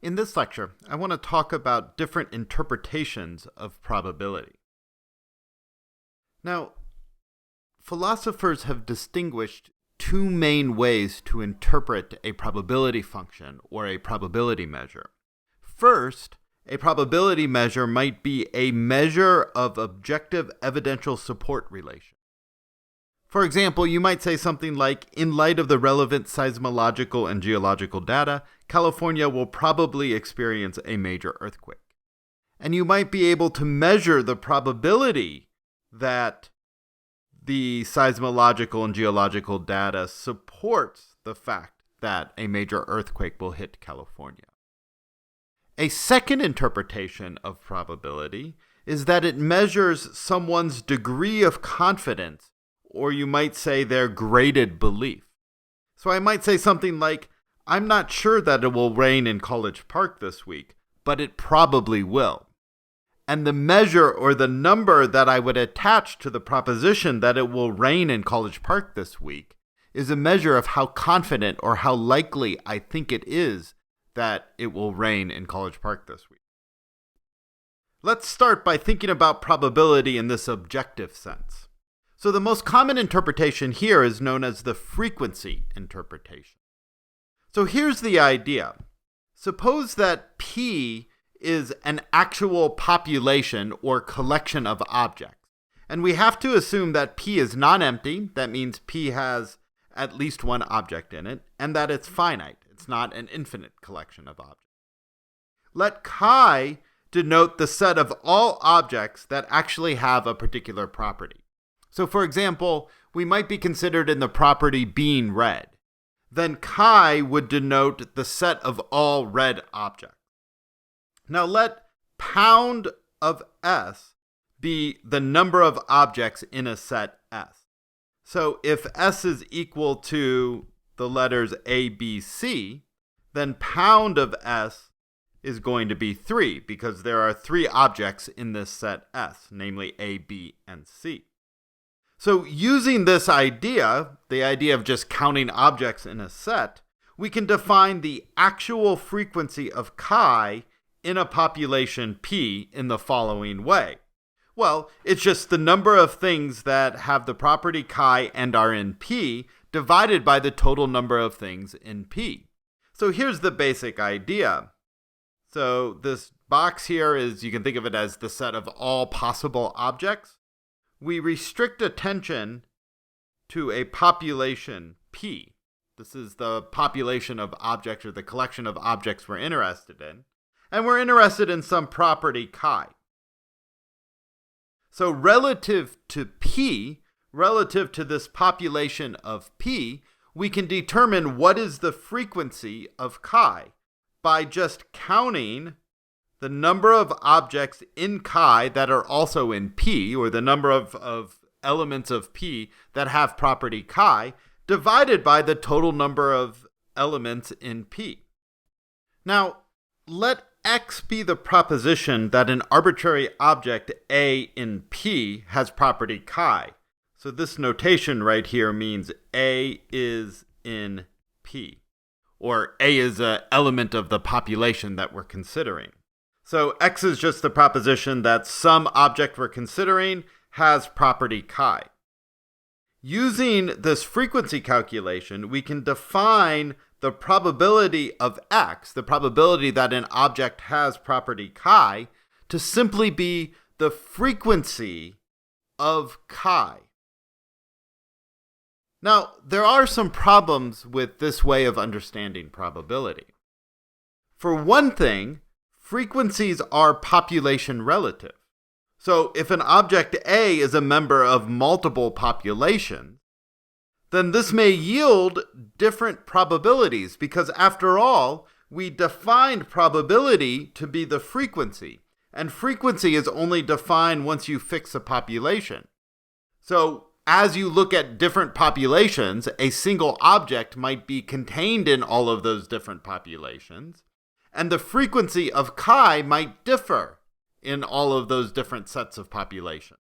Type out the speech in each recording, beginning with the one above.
In this lecture, I want to talk about different interpretations of probability. Now, philosophers have distinguished two main ways to interpret a probability function or a probability measure. First, a probability measure might be a measure of objective evidential support relation. For example, you might say something like, in light of the relevant seismological and geological data, California will probably experience a major earthquake. And you might be able to measure the probability that the seismological and geological data supports the fact that a major earthquake will hit California. A second interpretation of probability is that it measures someone's degree of confidence, or you might say their graded belief. So I might say something like, I'm not sure that it will rain in College Park this week, but it probably will. And the measure or the number that I would attach to the proposition that it will rain in College Park this week is a measure of how confident or how likely I think it is that it will rain in College Park this week. Let's start by thinking about probability in this objective sense. So the most common interpretation here is known as the frequency interpretation. So here's the idea. Suppose that P is an actual population or collection of objects. And we have to assume that P is non-empty. That means P has at least one object in it, and that it's finite. It's not an infinite collection of objects. Let chi denote the set of all objects that actually have a particular property. So for example, we might be considered in the property being red. Then chi would denote the set of all red objects. Now let pound of S be the number of objects in a set S. So if S is equal to the letters A, B, C, then pound of S is going to be 3 because there are 3 objects in this set S, namely A, B, and C. So using this idea, the idea of just counting objects in a set, we can define the actual frequency of chi in a population P in the following way. Well, it's just the number of things that have the property chi and are in P divided by the total number of things in P. So here's the basic idea. So this box here is, you can think of it as the set of all possible objects. We restrict attention to a population P. This is the population of objects or the collection of objects we're interested in. And we're interested in some property chi. So relative to P, relative to this population of P, we can determine what is the frequency of chi by just counting the number of objects in chi that are also in P, or the number of elements of P that have property chi, divided by the total number of elements in P. Now, let X be the proposition that an arbitrary object A in P has property chi. So this notation right here means A is in P, or A is an element of the population that we're considering. So X is just the proposition that some object we're considering has property chi. Using this frequency calculation, we can define the probability of X, the probability that an object has property chi, to simply be the frequency of chi. Now, there are some problems with this way of understanding probability. For one thing, frequencies are population relative. So if an object A is a member of multiple populations, then this may yield different probabilities because after all, we defined probability to be the frequency, and frequency is only defined once you fix a population. So as you look at different populations, a single object might be contained in all of those different populations, and the frequency of chi might differ in all of those different sets of populations.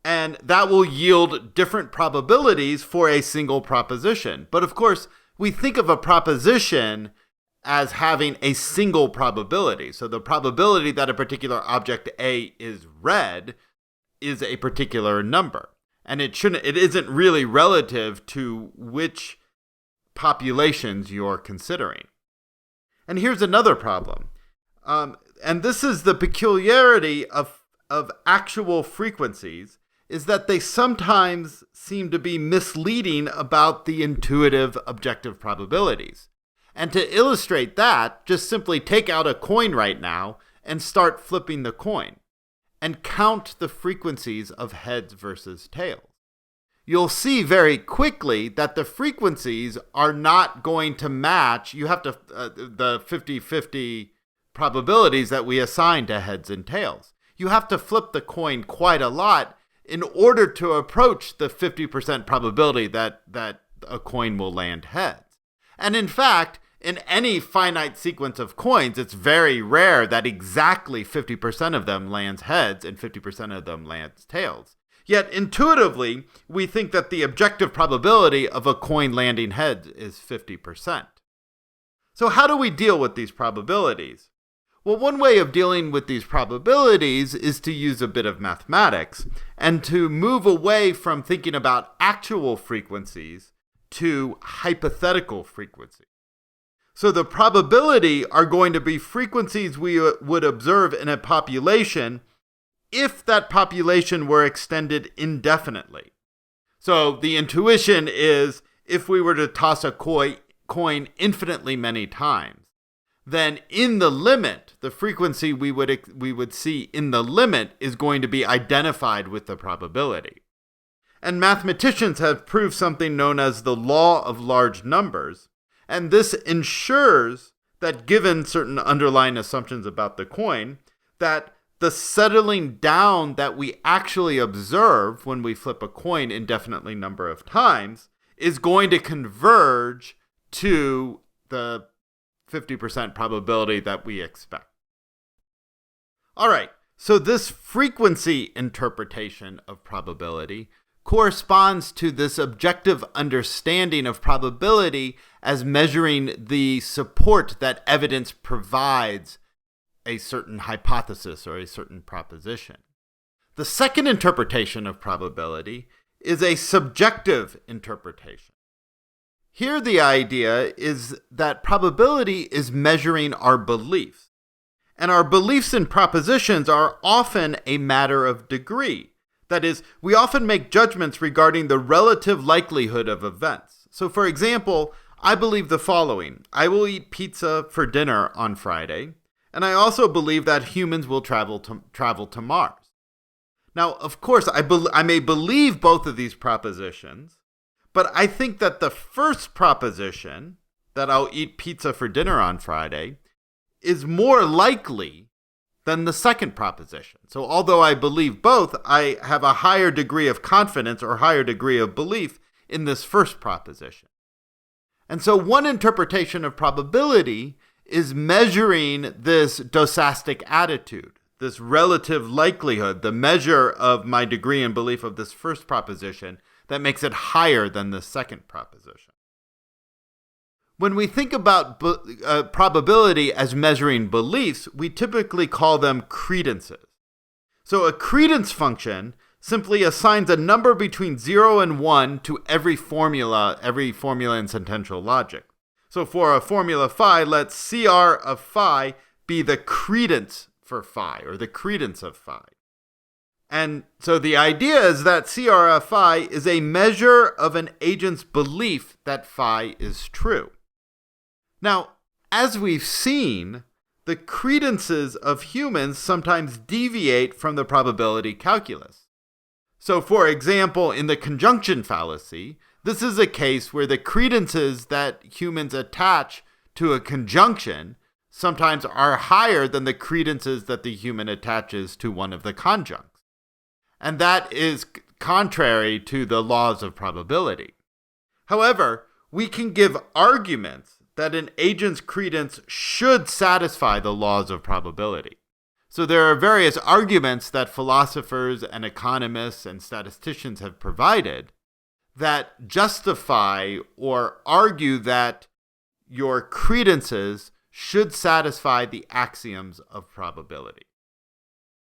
And that will yield different probabilities for a single proposition. But of course, we think of a proposition as having a single probability. So the probability that a particular object A is red is a particular number. And it isn't really relative to which populations you're considering. And here's another problem. And this is the peculiarity of actual frequencies, is that they sometimes seem to be misleading about the intuitive objective probabilities. And to illustrate that, just simply take out a coin right now and start flipping the coin and count the frequencies of heads versus tails. You'll see very quickly that the frequencies are not going to match. You have to the 50-50 probabilities that we assign to heads and tails. You have to flip the coin quite a lot in order to approach the 50% probability that a coin will land heads. And in fact, in any finite sequence of coins, it's very rare that exactly 50% of them lands heads and 50% of them lands tails. Yet intuitively, we think that the objective probability of a coin landing heads is 50%. So how do we deal with these probabilities? Well, one way of dealing with these probabilities is to use a bit of mathematics and to move away from thinking about actual frequencies to hypothetical frequencies. So the probability are going to be frequencies we would observe in a population if that population were extended indefinitely. So the intuition is, if we were to toss a coin infinitely many times, then in the limit, the frequency we would see in the limit is going to be identified with the probability. And mathematicians have proved something known as the law of large numbers, and this ensures that given certain underlying assumptions about the coin, that the settling down that we actually observe when we flip a coin indefinitely number of times is going to converge to the 50% probability that we expect. All right, so this frequency interpretation of probability corresponds to this objective understanding of probability as measuring the support that evidence provides a certain hypothesis or a certain proposition. The second interpretation of probability is a subjective interpretation. Here the idea is that probability is measuring our beliefs, and our beliefs and propositions are often a matter of degree. That is, we often make judgments regarding the relative likelihood of events. So for example, I believe the following: I will eat pizza for dinner on Friday, and I also believe that humans will travel to Mars. Now, of course, I may believe both of these propositions, but I think that the first proposition, that I'll eat pizza for dinner on Friday, is more likely than the second proposition. So although I believe both, I have a higher degree of confidence or higher degree of belief in this first proposition. And so one interpretation of probability is measuring this dosastic attitude, this relative likelihood, the measure of my degree and belief of this first proposition that makes it higher than the second proposition. When we think about probability as measuring beliefs, we typically call them credences. So a credence function simply assigns a number between 0 and 1 to every formula in sentential logic. So for a formula phi, let CR of phi be the credence for phi, or the credence of phi. And so the idea is that CR of phi is a measure of an agent's belief that phi is true. Now, as we've seen, the credences of humans sometimes deviate from the probability calculus. So for example, in the conjunction fallacy, this is a case where the credences that humans attach to a conjunction sometimes are higher than the credences that the human attaches to one of the conjuncts. And that is contrary to the laws of probability. However, we can give arguments that an agent's credence should satisfy the laws of probability. So there are various arguments that philosophers and economists and statisticians have provided that justify or argue that your credences should satisfy the axioms of probability.